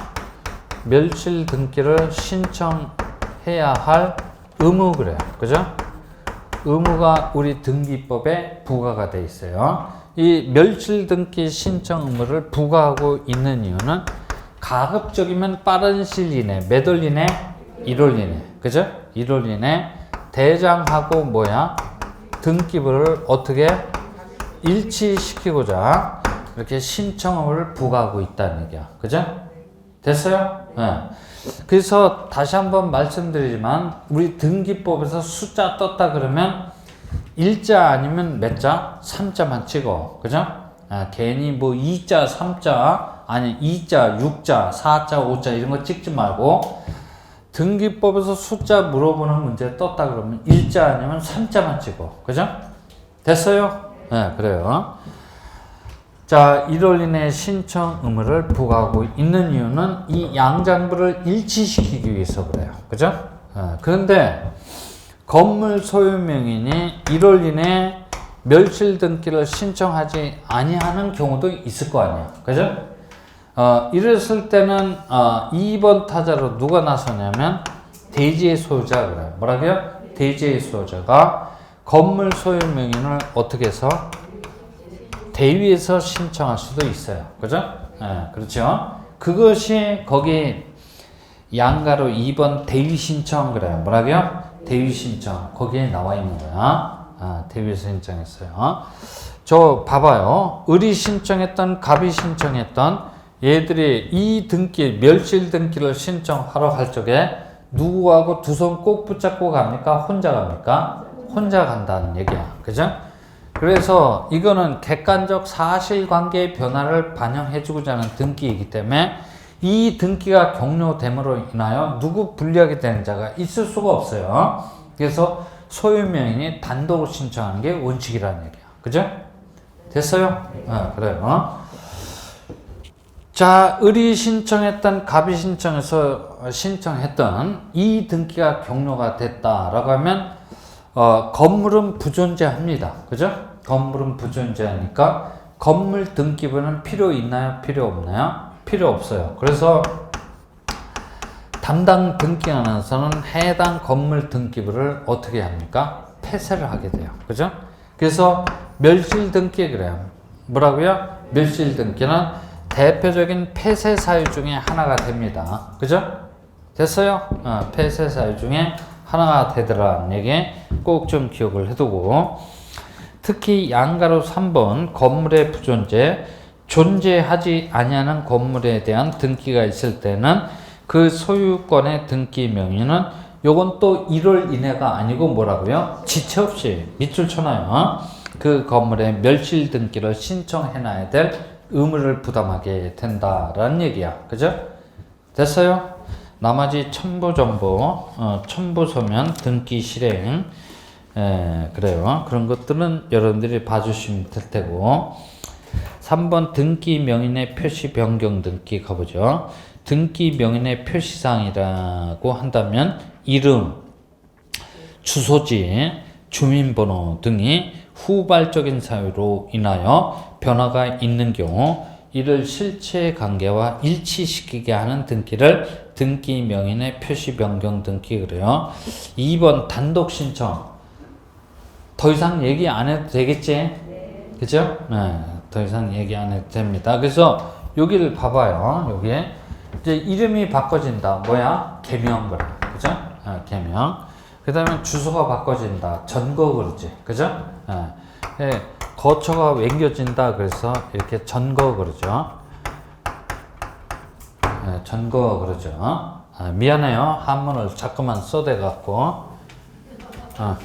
멸실 등기를 신청해야 할 의무 그래요. 그죠? 의무가 우리 등기법에 부과가 돼 있어요. 이 멸실 등기 신청 의무를 부과하고 있는 이유는 가급적이면 빠른 시일 이내, 몇 월 이내? 1월 이내. 그죠? 1월 이내 대장하고 뭐야? 등기부를 어떻게 일치시키고자 이렇게 신청 의무를 부과하고 있다는 얘기야. 그죠? 됐어요? 네. 그래서 다시 한번 말씀드리지만 우리 등기법에서 숫자 떴다 그러면 일자 아니면 몇 자? 3자만 찍어. 그죠? 괜히 뭐 2자, 3자, 아니 2자, 6자, 4자, 5자 이런 거 찍지 말고 등기법에서 숫자 물어보는 문제 떴다 그러면 일자 아니면 3자만 찍어. 그죠? 됐어요? 네, 그래요. 자, 1월 이내 신청 의무를 부과하고 있는 이유는 이 양장부를 일치시키기 위해서 그래요. 그죠? 그런데 건물 소유명인이 1월 이내 멸실 등기를 신청하지 아니하는 경우도 있을 거 아니야. 그죠? 이랬을 때는 2번 타자로 누가 나서냐면 대지의 소유자 그래요. 뭐라고요? 대지의 소유자가 건물 소유명인을 어떻게 해서 대위에서 신청할 수도 있어요. 그죠? 그렇죠? 그것이 거기 양가로 2번 대위 신청 그래요. 뭐라고요? 대위 신청. 거기에 나와 있는 거야. 대위에서 신청했어요. 저 봐봐요. 을이 신청했던, 갑이 신청했던 얘들이 이 등기, 멸실 등기를 신청하러 갈 적에 누구하고 두 손 꼭 붙잡고 갑니까? 혼자 갑니까? 혼자 간다는 얘기야. 그죠? 그래서 이거는 객관적 사실관계의 변화를 반영해주고자 하는 등기이기 때문에 이 등기가 격려됨으로 인하여 누구 불리하게 되는 자가 있을 수가 없어요. 그래서 소유명인이 단독으로 신청하는 게 원칙이라는 얘기야. 그죠? 됐어요? 그래요. 자, 을이 신청했던, 갑이 신청했던 이 등기가 격려가 됐다라고 하면 건물은 부존재합니다. 그죠? 건물은 부존재하니까 건물 등기부는 필요 있나요? 필요 없나요? 필요 없어요. 그래서 담당 등기관에서는 해당 건물 등기부를 어떻게 합니까? 폐쇄를 하게 돼요. 그죠? 그래서 멸실 등기 그래요. 뭐라고요? 멸실 등기는 대표적인 폐쇄 사유 중에 하나가 됩니다. 그죠? 됐어요? 폐쇄 사유 중에 하나가 되더라는 얘기 꼭 좀 기억을 해두고, 특히 양가로 3번 건물의 부존재, 존재하지 아니하는 건물에 대한 등기가 있을 때는 그 소유권의 등기 명의는 요건 또 1월 이내가 아니고 뭐라고요? 지체 없이 밑줄 쳐놔요. 그 건물의 멸실 등기를 신청해놔야 될 의무를 부담하게 된다라는 얘기야. 그죠? 됐어요? 나머지 첨부정보, 첨부서면 등기 실행, 그래요. 그런 것들은 여러분들이 봐주시면 될 테고, 3번 등기 명인의 표시 변경 등기 가보죠. 등기 명인의 표시사항이라고 한다면 이름, 주소지, 주민번호 등이 후발적인 사유로 인하여 변화가 있는 경우 이를 실체 관계와 일치시키게 하는 등기를 등기 명인의 표시 변경 등기 그래요. 2번 단독 신청. 더 이상 얘기 안 해도 되겠지? 네. 그죠? 네. 더 이상 얘기 안 해도 됩니다. 그래서 여기를 봐봐요. 여기에 이제 이름이 바꿔진다. 뭐야? 개명 그래. 그죠? 개명. 그 다음에 주소가 바꿔진다. 전거 그러지. 그죠? 예. 예. 거처가 옮겨진다. 그래서 이렇게 전거 그러죠. 예, 전거 그러죠. 미안해요. 한문을 자꾸만 써대갖고.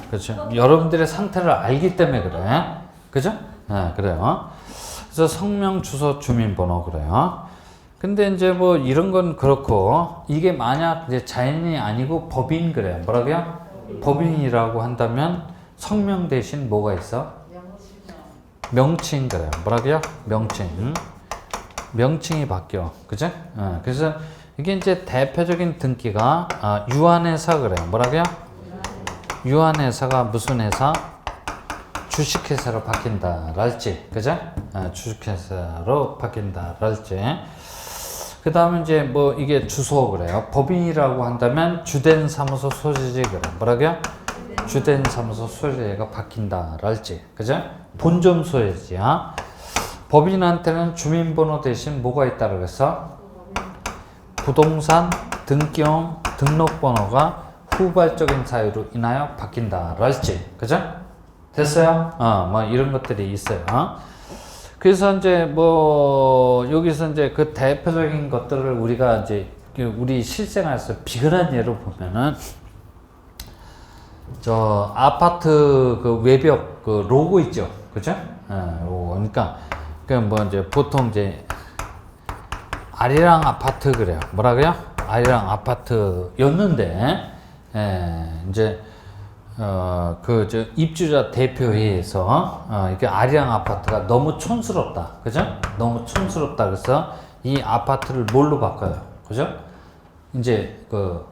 그렇죠. 여러분들의 상태를 알기 때문에 그래. 그죠? 그래요. 그래서 성명, 주소, 주민번호 그래요. 근데 이제 뭐 이런 건 그렇고, 이게 만약 이제 자연이 아니고 법인 그래요. 뭐라고요? 법인이라고 한다면 성명 대신 뭐가 있어? 명칭 그래요. 뭐라고요? 명칭. 명칭이 바뀌어. 그죠? 그래서 이게 이제 대표적인 등기가 유한회사 그래요. 뭐라고요? 유한회사가 무슨 회사? 주식회사로 바뀐다. 랄지. 그죠? 주식회사로 바뀐다. 랄지. 그 다음에 이제 뭐 이게 주소 그래요. 법인이라고 한다면 주된 사무소 소재지 그래. 뭐라고요? 주된 사무소 소재가 바뀐다. 랄지. 그죠? 본점 소재지야. 법인한테는 주민번호 대신 뭐가 있다고 그랬어? 부동산 등기용 등록번호가 후발적인 사유로 인하여 바뀐다. 랄지. 그죠? 됐어요? 뭐 이런 것들이 있어요. 그래서 이제 뭐 여기서 이제 그 대표적인 것들을 우리가 이제 우리 실생활에서 비근한 예로 보면은 저 아파트 그 외벽 그 로고 있죠. 그죠? 로고. 그러니까 그 뭐 이제 보통 이제 아리랑 아파트 그래요. 뭐라고요? 아리랑 아파트였는데 이제 그 저 입주자 대표회에서 이게 아리랑 아파트가 너무 촌스럽다. 그죠? 너무 촌스럽다. 그래서 이 아파트를 뭘로 바꿔요? 그죠? 이제 그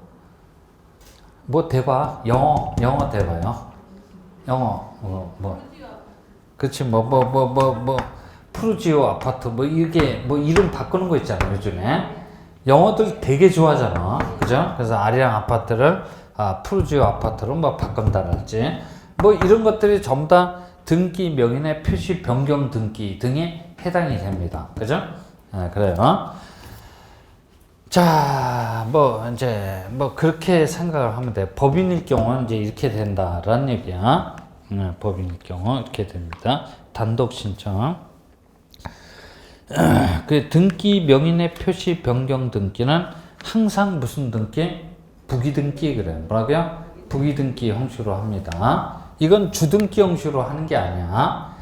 뭐 대봐. 영어 대봐요. 영어 그치 뭐 푸르지오 아파트 뭐 이게 뭐 이름 바꾸는 거 있잖아. 요즘에 영어들 되게 좋아하잖아. 그죠? 그래서 아리랑 아파트를 푸르지오 아파트로 뭐 바꾼다랄지 뭐 이런 것들이 전부 다 등기 명인의 표시 변경 등기 등에 해당이 됩니다. 그죠? 그래요. 자, 뭐 이제 뭐 그렇게 생각을 하면 돼. 법인일 경우는 이제 이렇게 된다라는 얘기야. 법인일 경우 이렇게 됩니다. 단독 신청. 그 등기 명인의 표시 변경 등기는 항상 무슨 등기? 부기등기 그래요. 뭐라고요? 부기등기 형식으로 합니다. 이건 주등기 형식으로 하는 게 아니야.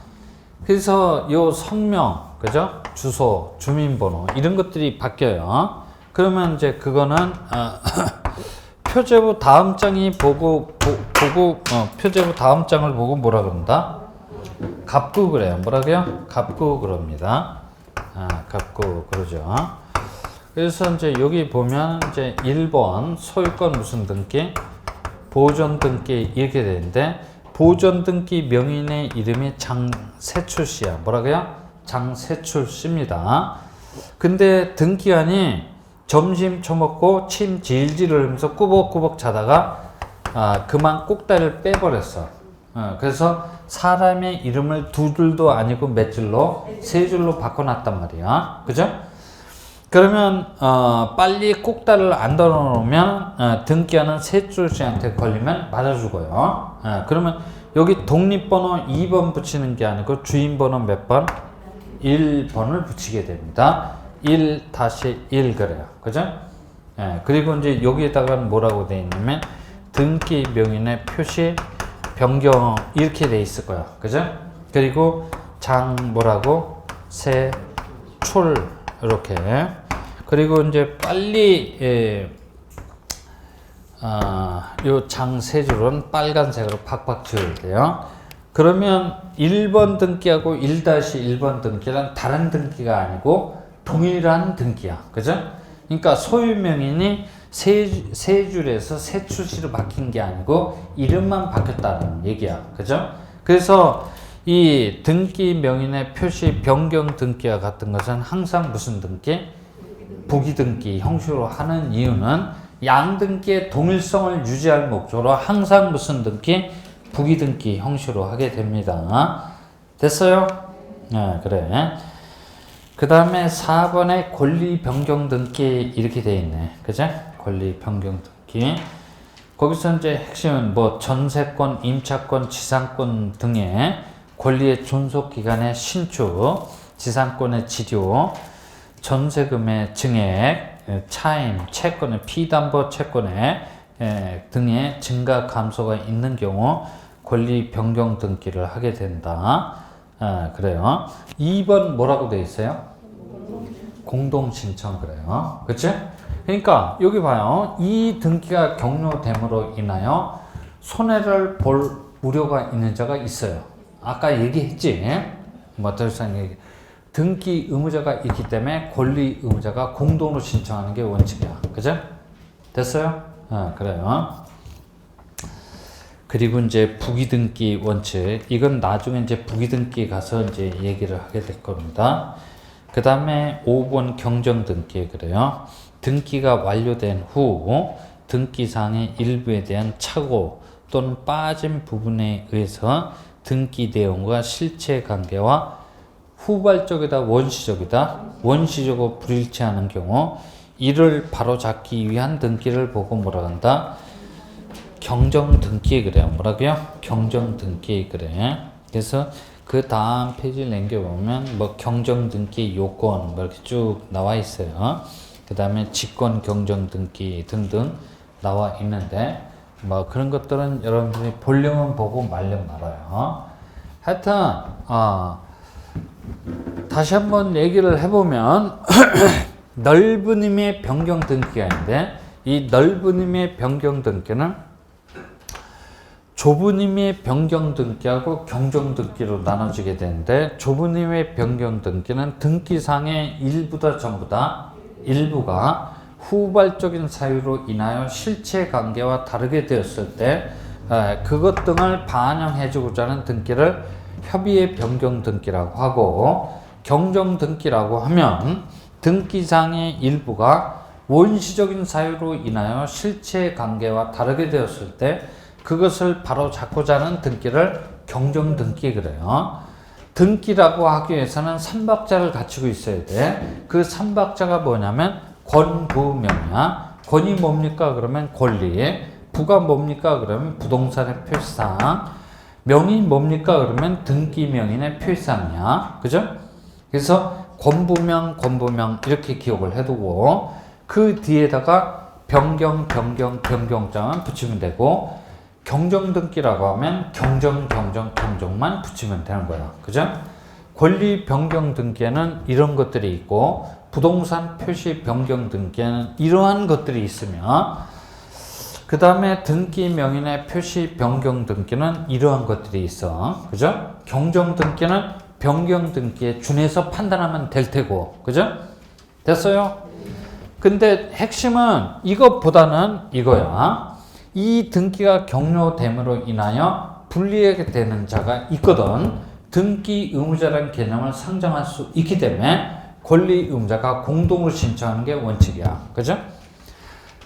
그래서 요 성명, 그죠? 주소, 주민번호 이런 것들이 바뀌어요. 그러면 이제 그거는 표제부 다음 장이 보고 표제부 다음 장을 보고 뭐라 그런다? 갑구 그래요. 뭐라고요? 갑구 그럽니다. 갑구 그러죠. 그래서 이제 여기 보면 이제 1번 소유권 무슨 등기? 보존 등기 이렇게 되는데 보존 등기 명인의 이름이 장세출 씨야. 뭐라고요? 장세출 씨입니다. 근데 등기한이 점심 처먹고 침 질질 흘리면서 꾸벅꾸벅 자다가 그만 꼭다리를 빼버렸어. 그래서 사람의 이름을 두 줄도 아니고 몇 줄로? 세 줄로 바꿔놨단 말이야. 그죠? 그러면 빨리 꼭다리를 안 넣어놓으면 등기하는 세출 씨한테 걸리면 맞아 죽어요. 그러면 여기 독립번호 2번 붙이는 게 아니고 주인번호 몇 번? 1번을 붙이게 됩니다. 1-1 그래요. 그죠? 그리고 이제 여기에다가 뭐라고 되어 있냐면 등기 명인의 표시 변경 이렇게 돼 있을 거야. 그죠? 그리고 장 뭐라고? 세출 이렇게. 그리고 이제 빨리 요 장 세 줄은 빨간색으로 팍팍 지워야 돼요. 그러면 1번 등기하고 1-1번 등기는 다른 등기가 아니고 동일한 등기야. 그죠? 그러니까 소유명인이 세 줄에서 세 출시로 바뀐 게 아니고 이름만 바뀌었다는 얘기야. 그죠? 그래서 이 등기 명인의 표시 변경 등기와 같은 것은 항상 무슨 등기? 부기등기 형식으로 하는 이유는 양등기의 동일성을 유지할 목적으로 항상 무슨 등기? 부기등기 형식으로 하게 됩니다. 됐어요? 그래. 그 다음에 4번에 권리 변경 등기 이렇게 돼 있네. 그죠? 권리 변경 등기. 거기서 이제 핵심은 뭐 전세권, 임차권, 지상권 등의 권리의 존속 기간의 신축, 지상권의 지료, 전세금의 증액, 차임, 채권의 피담보 채권의 등의 증가 감소가 있는 경우 권리 변경 등기를 하게 된다. 그래요. 2번 뭐라고 되어 있어요? 공동 신청 그래요. 그치? 그러니까 여기 봐요. 이 등기가 격려됨으로 인하여 손해를 볼 우려가 있는 자가 있어요. 아까 얘기했지. 뭐 더 이상 얘기. 등기 의무자가 있기 때문에 권리 의무자가 공동으로 신청하는 게 원칙이야. 그죠? 됐어요? 그래요. 그리고 이제 부기등기 원칙. 이건 나중에 이제 부기등기 가서 이제 얘기를 하게 될 겁니다. 그 다음에 5번 경정등기 그래요. 등기가 완료된 후 등기사항의 일부에 대한 착오 또는 빠진 부분에 의해서 등기 내용과 실체 관계와 후발적이다 원시적으로 불일치하는 경우 이를 바로잡기 위한 등기를 보고 뭐라 한다? 경정등기 그래요. 뭐라고요? 경정등기 그래. 그래서 그 다음 페이지를 남겨보면 뭐 경정등기 요건 뭐 이렇게 쭉 나와 있어요. 그 다음에 직권 경정등기 등등 나와 있는데 뭐 그런 것들은 여러분들이 보려면 보고 말려면 말아요. 하여튼 다시 한번 얘기를 해보면 넓은 의미의 변경 등기가 있는데 이 넓은 의미의 변경 등기는 좁은 의미의 변경 등기하고 경정 등기로 나눠지게 되는데 좁은 의미의 변경 등기는 등기상의 일부다 전부다 일부가 후발적인 사유로 인하여 실체 관계와 다르게 되었을 때 그것 등을 반영해주고자 하는 등기를 협의의 변경 등기라고 하고 경정 등기라고 하면 등기상의 일부가 원시적인 사유로 인하여 실체 관계와 다르게 되었을 때 그것을 바로 잡고자 하는 등기를 경정 등기 그래요. 등기라고 하기 위해서는 3박자를 갖추고 있어야 돼. 그 3박자가 뭐냐면 권부명이야. 권이 뭡니까? 그러면 권리. 부가 뭡니까? 그러면 부동산의 표시사항. 명이 뭡니까? 그러면 등기명인의 표시사항이야. 그죠? 그래서 권부명 이렇게 기억을 해두고 그 뒤에다가 변경장만 붙이면 되고 경정등기라고 하면 경정만 붙이면 되는 거야. 그죠? 권리 변경 등기에는 이런 것들이 있고 부동산 표시 변경 등기에는 이러한 것들이 있으며 그 다음에 등기 명인의 표시 변경 등기는 이러한 것들이 있어. 그죠? 경정 등기는 변경 등기에 준해서 판단하면 될 테고. 그죠? 됐어요? 근데 핵심은 이것보다는 이거야. 이 등기가 격려됨으로 인하여 불리하게 되는 자가 있거든. 등기 의무자라는 개념을 상정할 수 있기 때문에 권리 의무자가 공동으로 신청하는 게 원칙이야. 그죠?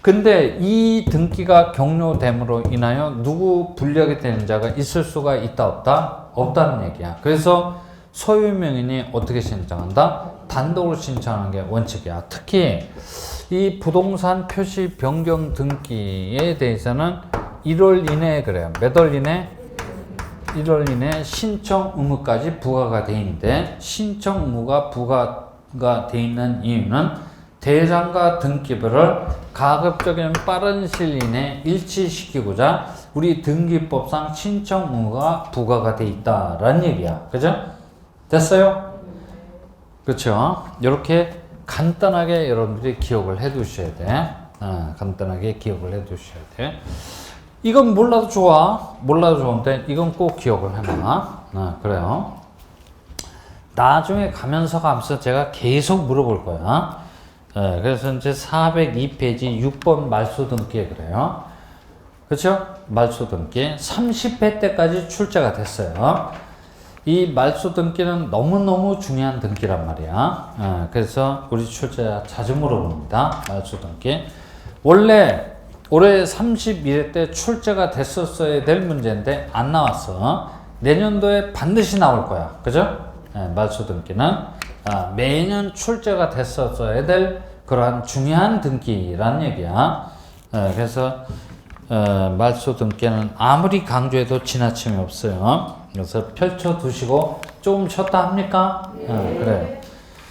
근데 이 등기가 격려됨으로 인하여 누구 불리하게 되는 자가 있을 수가 있다 없다? 없다는 얘기야. 그래서 소유명인이 어떻게 신청한다? 단독으로 신청하는 게 원칙이야. 특히 이 부동산 표시 변경 등기에 대해서는 1월 이내에 그래요. 몇 월 이내? 1월 이내 신청 의무까지 부과가 돼 있는데 신청 의무가 부과가 돼 있는 이유는 대상과 등기부를 가급적인 빠른 시일 이내에 일치시키고자 우리 등기법상 신청 의무가 부과가 돼 있다라는 얘기야. 그죠? 됐어요? 그렇죠? 이렇게 간단하게 여러분들이 기억을 해 두셔야 돼. 간단하게 기억을 해 두셔야 돼. 이건 몰라도 좋아. 몰라도 좋은데 이건 꼭 기억을 해놔. 그래요. 나중에 가면서 제가 계속 물어볼 거야. 그래서 이제 402페이지 6번 말소 등기에 그래요. 그렇죠? 말소 등기 30회 때까지 출제가 됐어요. 이 말소 등기는 너무너무 중요한 등기란 말이야. 그래서 우리 출제자 자주 물어봅니다. 말소 등기. 원래 올해 31회 때 출제가 됐었어야 될 문제인데 안 나왔어. 내년도에 반드시 나올 거야. 그죠? 말소 등기는 매년 출제가 됐었어야 될 그러한 중요한 등기라는 얘기야. 그래서 말소 등기는 아무리 강조해도 지나침이 없어요. 그래서 펼쳐 두시고 조금 쉬었다 합니까? 그래.